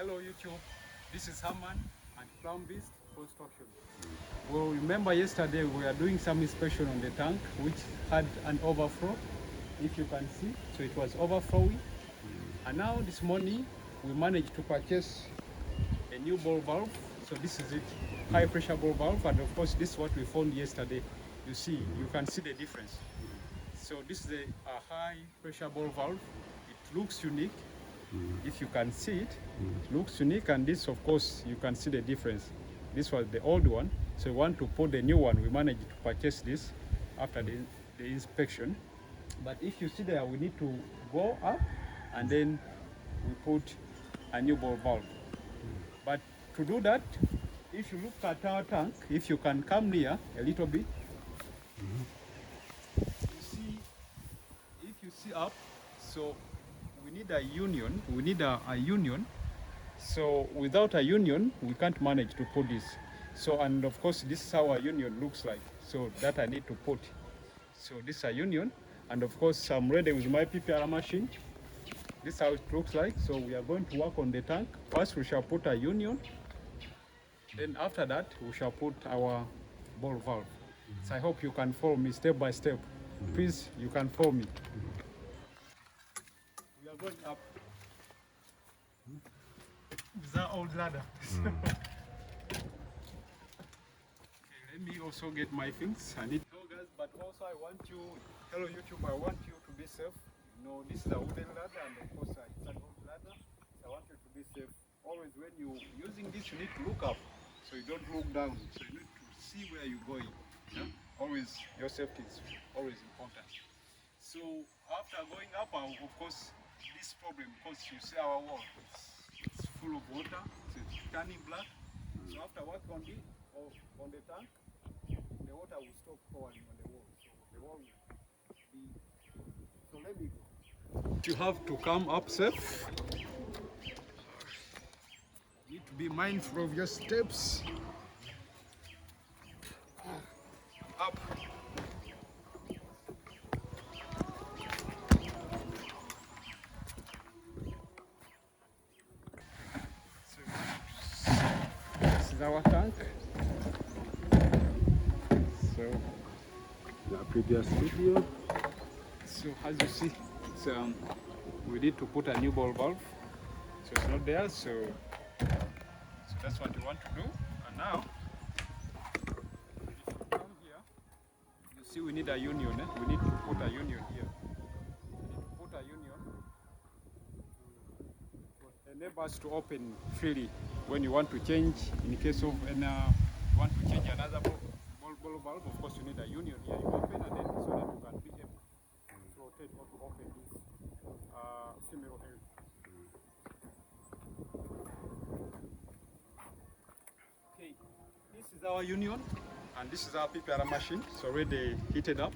Hello YouTube, this is Herman and Plumber Construction. Well, remember yesterday we were doing some inspection on the tank which had an overflow, if you can see. So it was overflowing. And now this morning we managed to purchase a new ball valve. So this is it, high pressure ball valve, and of course this is what we found yesterday. You see, you can see the difference. So this is a high pressure ball valve. It looks unique. If you can see it, it looks unique, and this of course you can see the difference. This was the old one, so we want to put the new one. We managed to purchase this after the inspection. But if you see there, we need to go up and then we put a new ball valve. But to do that, if you look at our tank, if you can come near a little bit, you see, if you see up, so we need a union. We need a union. So without a union, we can't manage to put this. So, and of course, this is how a union looks like. So that I need to put. So this is a union. And of course, I'm ready with my PPR machine. This is how it looks like. So we are going to work on the tank. First, we shall put a union. Then after that, we shall put our ball valve. So I hope you can follow me step by step. Please, you can follow me. We are going up. Is that old ladder? Okay, let me also get my things. I need hello guys, but also I want you, hello YouTube, I want you to be safe. You know, this is a wooden ladder, and of course it's an old ladder. So I want you to be safe. Always when you're using this, you need to look up, so you don't look down. So you need to see where you're going. Yeah? Always, your safety is always important. So after going up, of course, this problem, because you see our wall, it's full of water, so it's turning black. So after working on the tank, the water will stop pouring on the wall. So the wall will be. So let me go. You have to come up safe. You need to be mindful of your steps. Up. This is our tank. So the previous video. So as you see, we need to put a new ball valve. So it's not there. So that's what we want to do. And now, if you come here, you see we need a union. We need to put a union here. We need to put a union to enable us to open freely when you want to change. In case of you want to change another ball valve, of course you need a union here. You open and then so that you can be able to rotate or to open this female end. Okay, this is our union and this is our PPR machine. It's already heated up.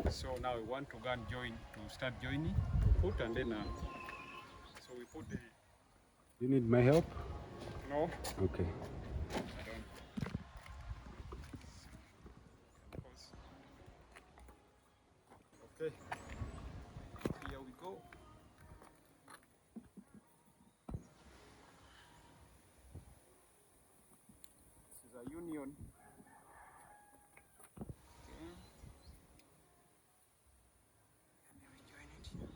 So now we want to go and start joining, to put, and then so we put the. You need my help? No. Okay. Okay, here we go. This is a union. Okay. And then we join it here.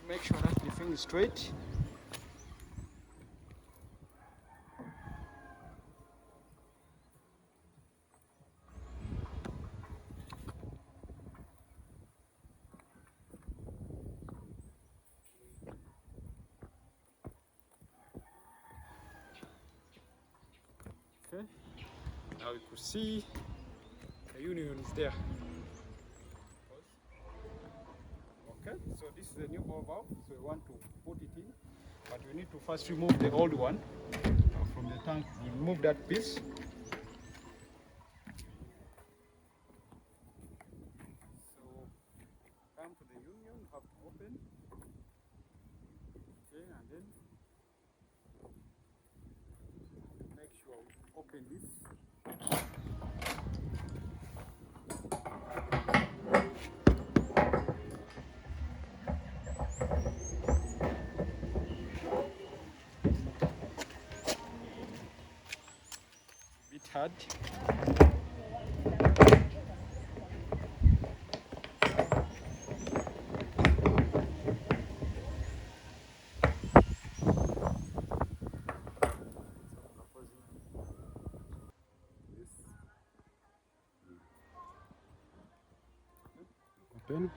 Make sure that the thing is straight. Okay, now we could see the union is there. Okay, so this is the new ball valve, so we want to put it in, but we need to first remove the old one from the tank. We remove that piece. So you have to open. Okay, and then make sure we open this. Bit hard. Open.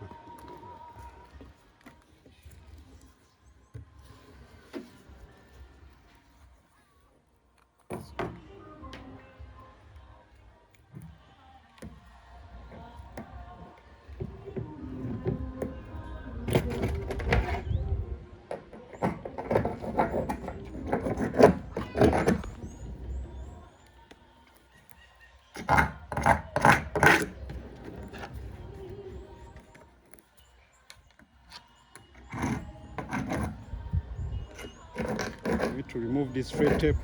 We need to remove this thread tape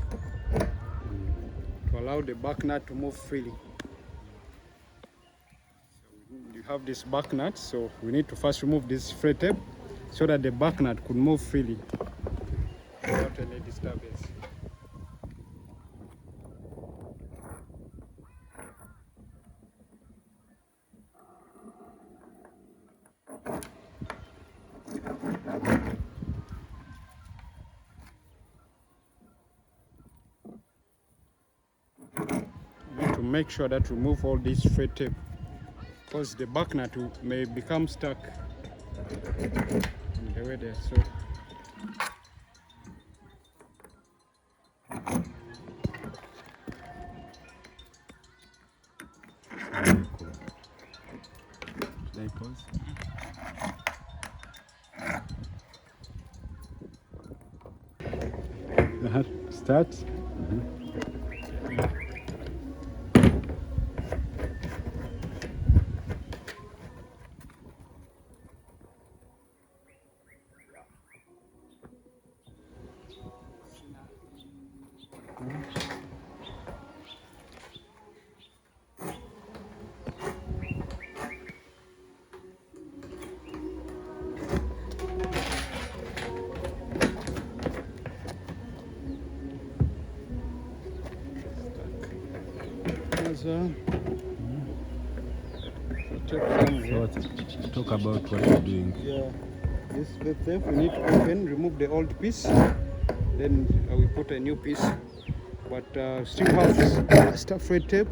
to allow the back nut to move freely. So you have this back nut, so we need to first remove this thread tape so that the back nut could move freely without any disturbance. You need to make sure that you remove all this thread tape because the back nut may become stuck in the way there. So Should I pause? Start. So talk about what you're doing. yeah, this thread tape we need to open, remove the old piece, then we put a new piece. But still have stuff thread tape.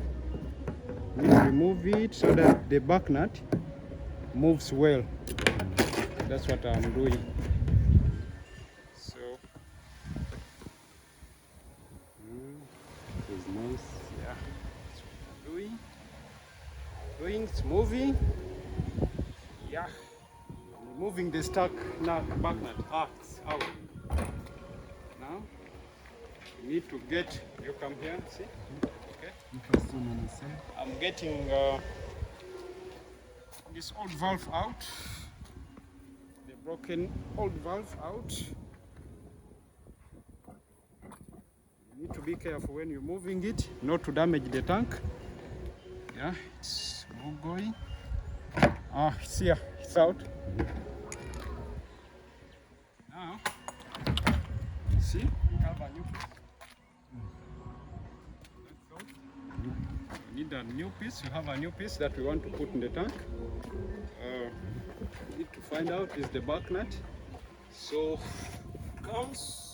We need to remove it so that the back nut moves well. That's what I'm doing. So It's nice. yeah, that's what I'm doing. It's moving. Yeah, I'm removing the stuck nut, back nut. It's out. Now you need to get. You come here. See. Okay. First one on the side. I'm getting this old valve out. The broken old valve out. You need to be careful when you're moving it, not to damage the tank. Yeah, it's all going. It's here, it's out. Now, see, have a new piece. That's out. We need a new piece. We have a new piece that we want to put in the tank. We need to find out is the back nut. So, comes.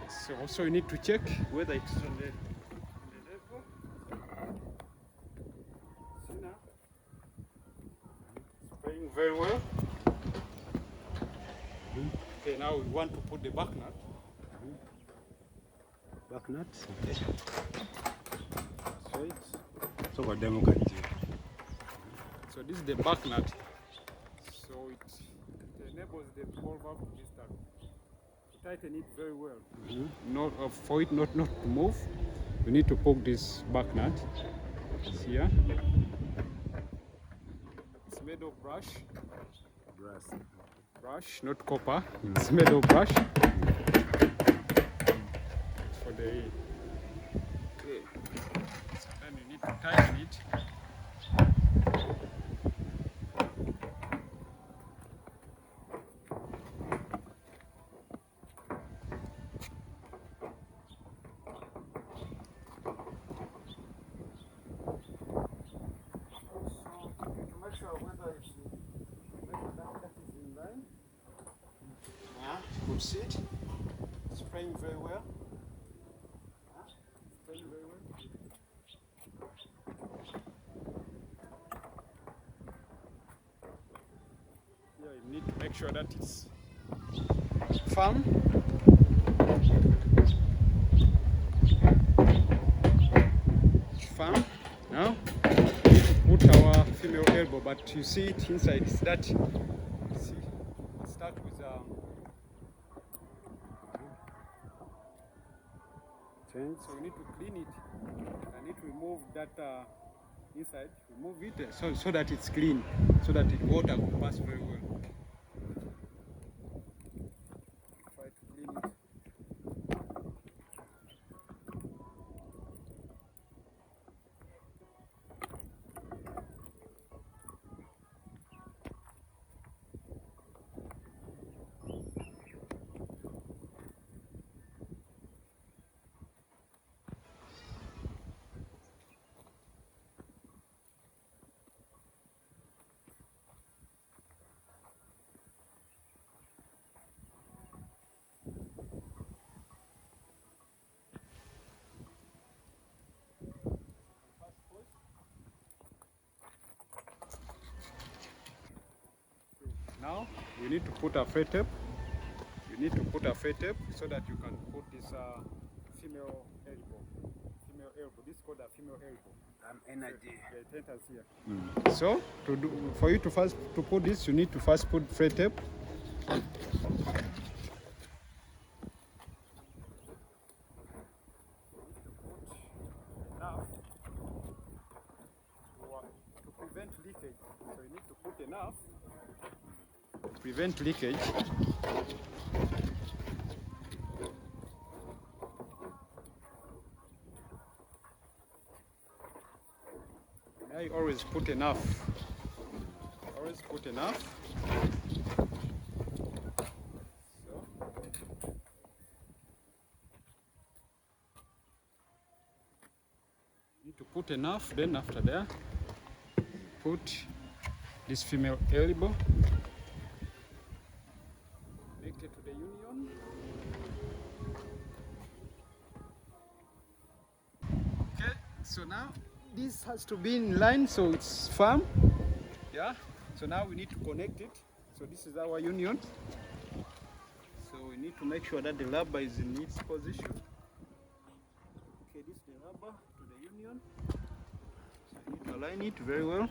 So also you need to check whether it's on the level. See now? It's playing very well. Okay, now we want to put the back nut. Back nut. Okay. Straight. So what demo can do? So this is the back nut. So it enables the ball valve to be stuck. tighten it very well. Not for it not to move, you need to poke this back nut. It's here. It's made of brush. Brush, not copper. It's made of brush. For the okay. So then you need to tighten it. Could see it. It's spraying very well. Spraying very well. Yeah, you need to make sure that it's firm. Firm. Now we need to put our female elbow, but you see it inside. It's that. See, it's start with change. So we need to clean it. I need to remove that inside. Remove it so that it's clean, so that the water will pass very well. Try to clean it. Now we need to put a freight tape. You need to put a freight tape so that you can put this female elbow. Female elbow. This is called a female elbow. Energy. Yeah, it enters here. So for you to put this, you need to first put freight tape. Enough to prevent leakage. So you need to put enough. Prevent leakage. Now you always put enough. Always put enough. So. Need to put enough. Then after that, put this female elbow. To the union. Okay, so now this has to be in line so it's firm. Yeah, so now we need to connect it. So this is our union. So we need to make sure that the rubber is in its position. Okay, this is the rubber to the union. So you need to align it very well.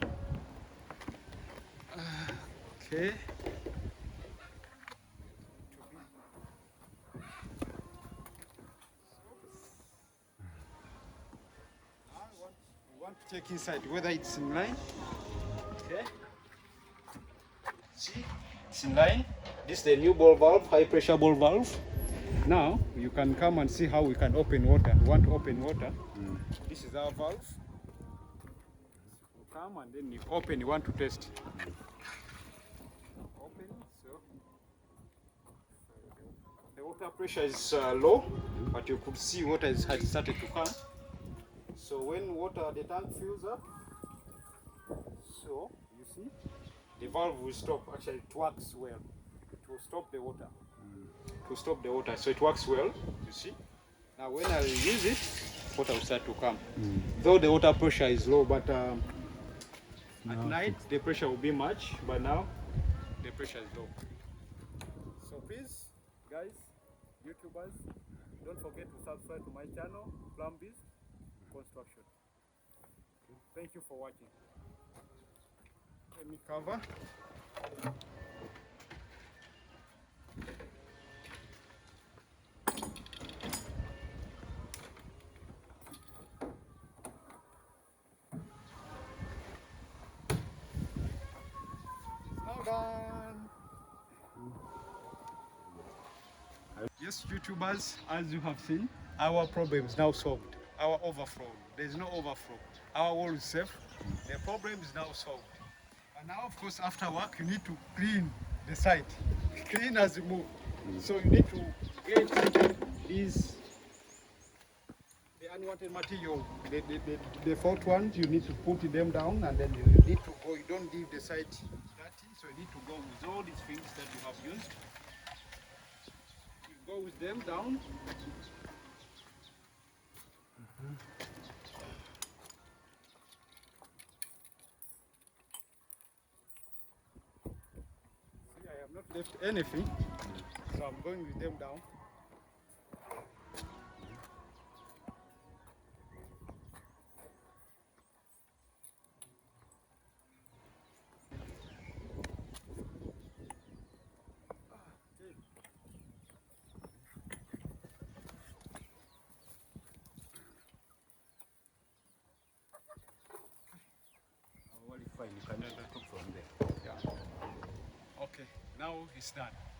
Okay. Check inside whether it's in line. Okay. See, it's in line. This is the new ball valve, high pressure ball valve. Now you can come and see how we can open water. We want to open water. This is our valve. You come and then you open. You want to test. Open. So the water pressure is low, but you could see water has started to come. So when the tank fills up, so you see, the valve will stop. Actually, it works well. It will stop the water. To stop the water, so it works well. You see. Now when I use it, water will start to come. Though the water pressure is low, but at night the pressure will be much. But now the pressure is low. So please, guys, YouTubers, don't forget to subscribe to my channel, Plumber Construction. Thank you for watching. Let me cover. Yes, YouTubers, as you have seen, our problem is now solved. Our overflow. There's no overflow. Our wall is safe. The problem is now solved. And now, of course, after work, you need to clean the site. Clean as you move. So you need to get these the unwanted material, the fourth ones, you need to put them down, and then you need to go. You don't leave the site dirty, so you need to go with all these things that you have used. You go with them down. See, I have not left anything, so I'm going with them down. Well, fine, you can take from there. Yeah. Okay, now it's done.